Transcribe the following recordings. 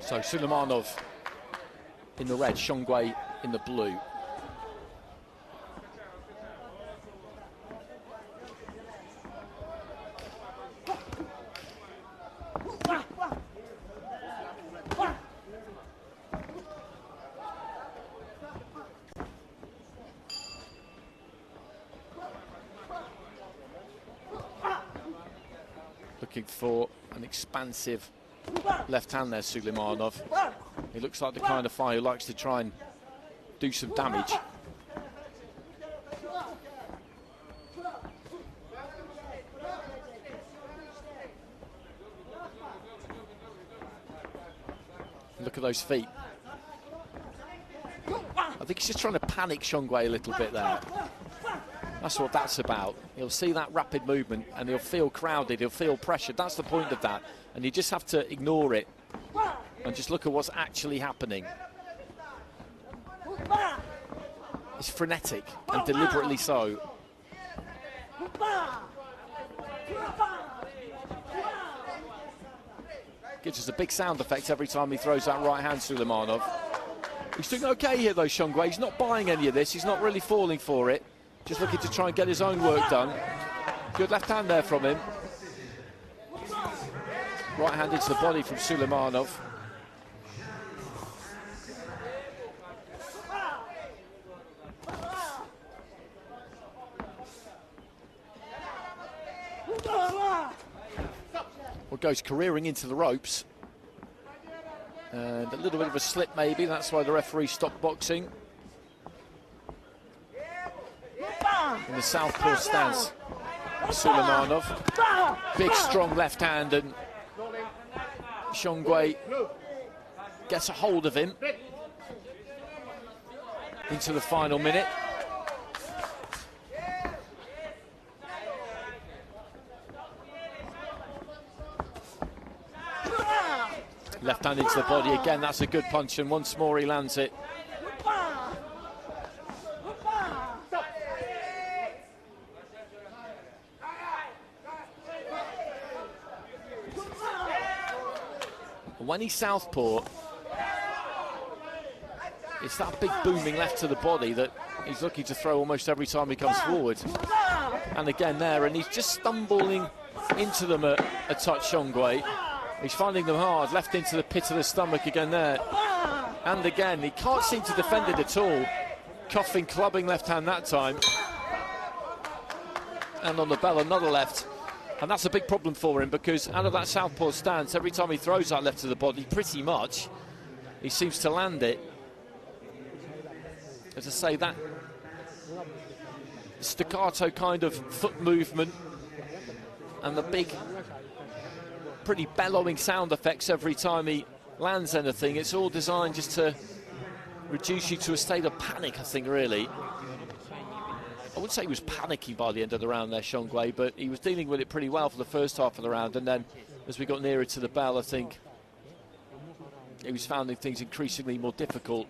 So Suleymanov in the red, Shongwe in the blue. Looking for an expansive left hand there, Suleymanov. He looks like the kind of fighter who likes to try and do some damage. Look at those feet. I think he's just trying to panic Shongwe a little bit there. That's what that's about. He'll see that rapid movement and he'll feel crowded, he'll feel pressured. That's the point of that. And you just have to ignore it and just look at what's actually happening. It's frenetic and deliberately so. Gives us a big sound effect every time he throws that right hand, Suleymanov. He's doing okay here though, Shongwe. He's not buying any of this. He's not really falling for it. Just looking to try and get his own work done. Good left hand there from him. Right hand into the body from Suleymanov. Well, goes careering into the ropes. And a little bit of a slip maybe. That's why the referee stopped boxing. In the southpaw stance, Suleymanov. Big, strong left hand, and Shongwe gets a hold of him into the final minute. Left hand into the body again. That's a good punch, and once more he lands it. When he's southpaw, it's that big booming left to the body that he's looking to throw almost every time he comes forward. And again there, and he's just stumbling into them a touch, Shongwe. He's finding them hard, left into the pit of the stomach again there. And again, he can't seem to defend it at all. Coughing, clubbing left hand that time. And on the bell, another left. And that's a big problem for him, because out of that southpaw stance, every time he throws that left to the body, pretty much, he seems to land it. As I say, that staccato kind of foot movement and the big, pretty bellowing sound effects every time he lands anything, it's all designed just to reduce you to a state of panic, I think, really. I wouldn't say he was panicking by the end of the round there, Shongwe, but he was dealing with it pretty well for the first half of the round, and then as we got nearer to the bell, I think he was finding things increasingly more difficult.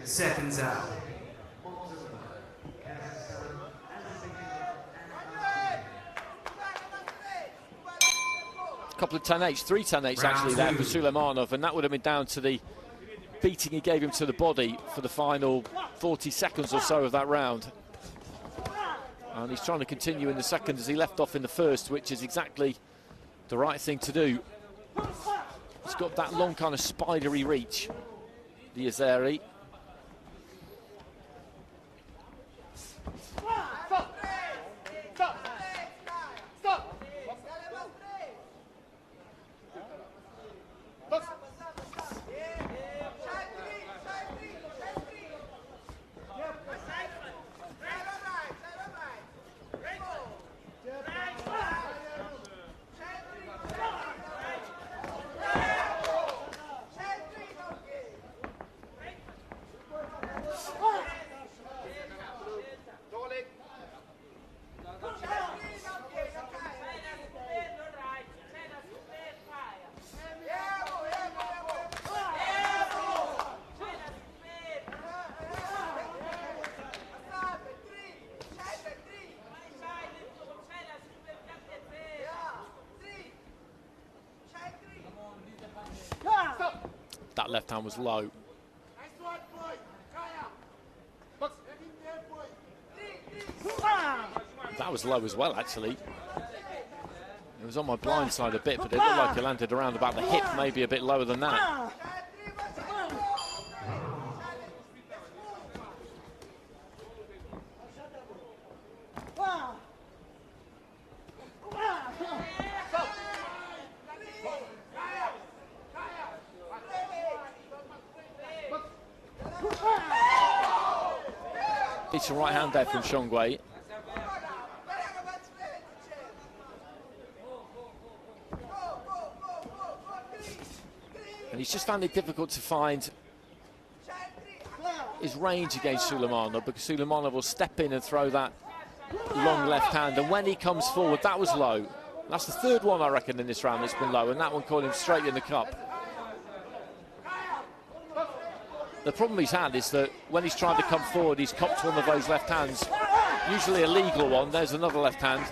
Seconds out. Couple of 10-8s, 3 10-8s actually there for Suleymanov, and that would have been down to the beating he gave him to the body for the final 40 seconds or so of that round. And he's trying to continue in the second as he left off in the first, which is exactly the right thing to do. He's got that long kind of spidery reach, the AZE. left hand was low. That was low as well, actually. It was on my blind side a bit, but it looked like it landed around about the hip, maybe a bit lower than that. It's a right hand there from Shongwe. And he's just found it difficult to find his range against Suleymanov, because Suleymanov will step in and throw that long left hand, and when he comes forward, that was low. That's the third one, I reckon, in this round that's been low, and that one caught him straight in the cup. The problem he's had is that when he's tried to come forward, he's copped one of those left hands, usually a legal one. There's another left hand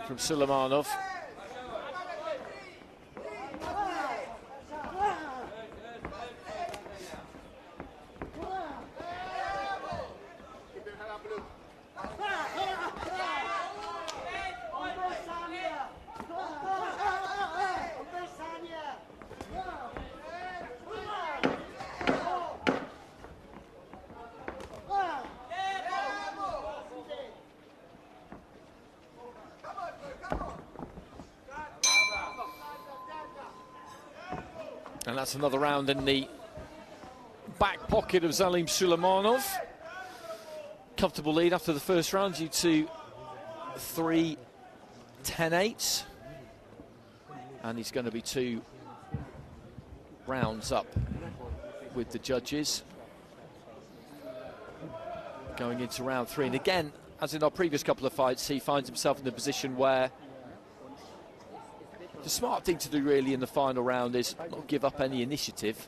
from Suleymanov. And that's another round in the back pocket of Zalim Suleymanov. Comfortable lead after the first round due to 3 10-8s. And he's going to be 2 rounds up with the judges going into round 3. And again, as in our previous couple of fights, he finds himself in a position where the smart thing to do really in the final round is not give up any initiative,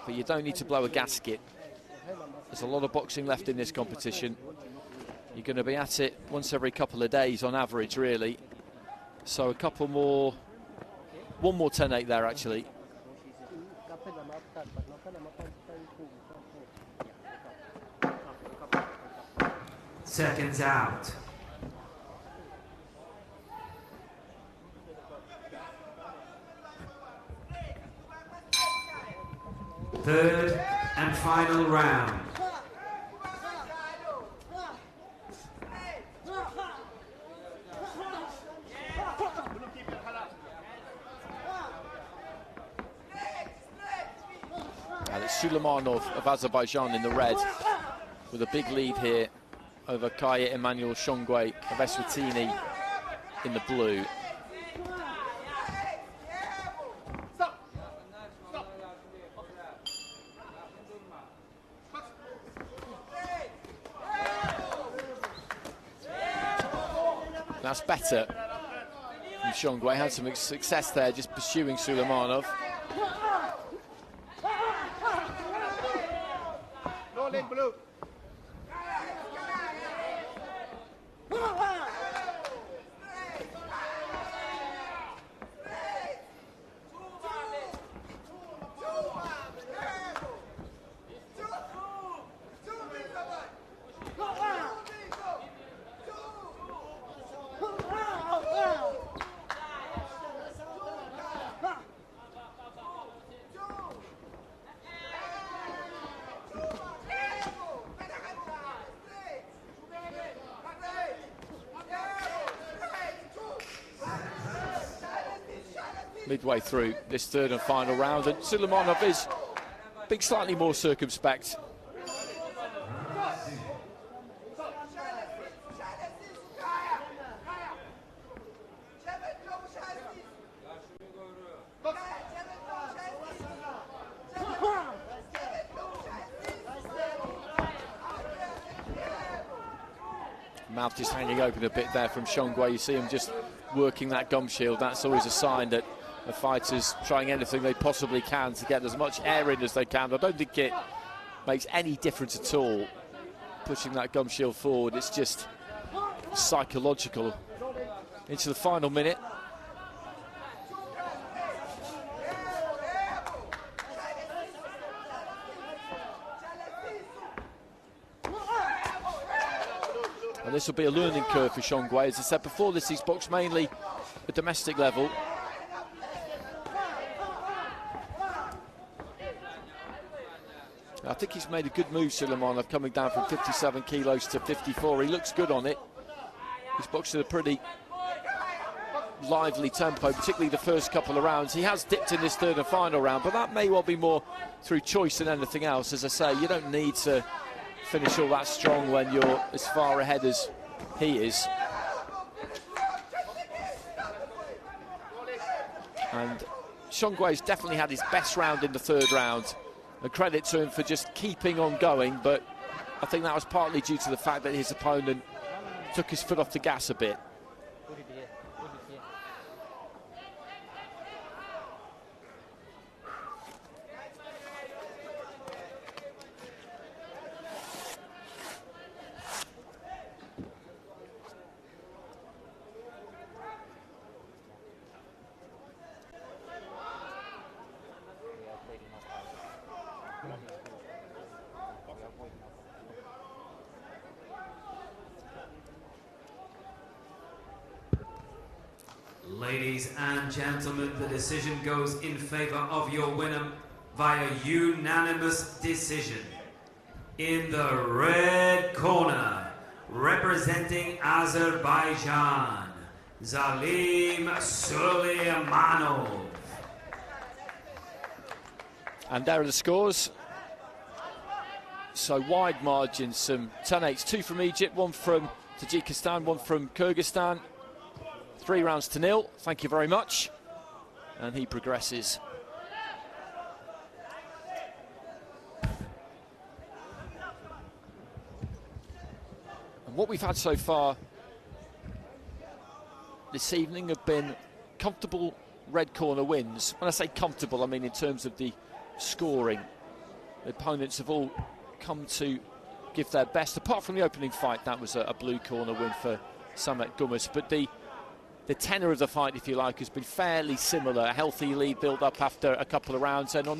but you don't need to blow a gasket. There's a lot of boxing left in this competition. You're going to be at it once every couple of days on average, really. So a couple more, one more 10-8 there, actually. Seconds out. Third and final round. And it's Suleymanov of Azerbaijan in the red, with a big lead here over Khaya Emmanuel Shongwe of Eswatini in the blue. That's better from Shongwe. Had some success there, just pursuing Suleymanov. Midway through this third and final round, and Suleymanov is being slightly more circumspect. Mouth just hanging open a bit there from Shongwe. You see him just working that gum shield. That's always a sign that the fighter's trying anything they possibly can to get as much air in as they can. I don't think it makes any difference at all, pushing that gum shield forward. It's just psychological. Into the final minute. And this will be a learning curve for Shongwe. As I said before, this is boxed mainly at domestic level. I think he's made a good move, Suleymanov, coming down from 57 kilos to 54. He looks good on it. He's boxed at a pretty lively tempo, particularly the first couple of rounds. He has dipped in this third and final round, but that may well be more through choice than anything else. As I say, you don't need to finish all that strong when you're as far ahead as he is. And Shongwe's definitely had his best round in the third round. And credit to him for just keeping on going, but I think that was partly due to the fact that his opponent took his foot off the gas a bit. Ladies and gentlemen, the decision goes in favor of your winner via unanimous decision. In the red corner, representing Azerbaijan, Suleymanov. And there are the scores. So wide margins, some 10-8s, 2 from Egypt, 1 from Tajikistan, 1 from Kyrgyzstan. 3 rounds to 0, thank you very much. And he progresses. And what we've had so far this evening have been comfortable red corner wins. When I say comfortable, I mean in terms of the scoring. The opponents have all come to give their best. Apart from the opening fight, that was a blue corner win for Samet Gumus. But the tenor of the fight, if you like, has been fairly similar. A healthy lead build up after a couple of rounds, and on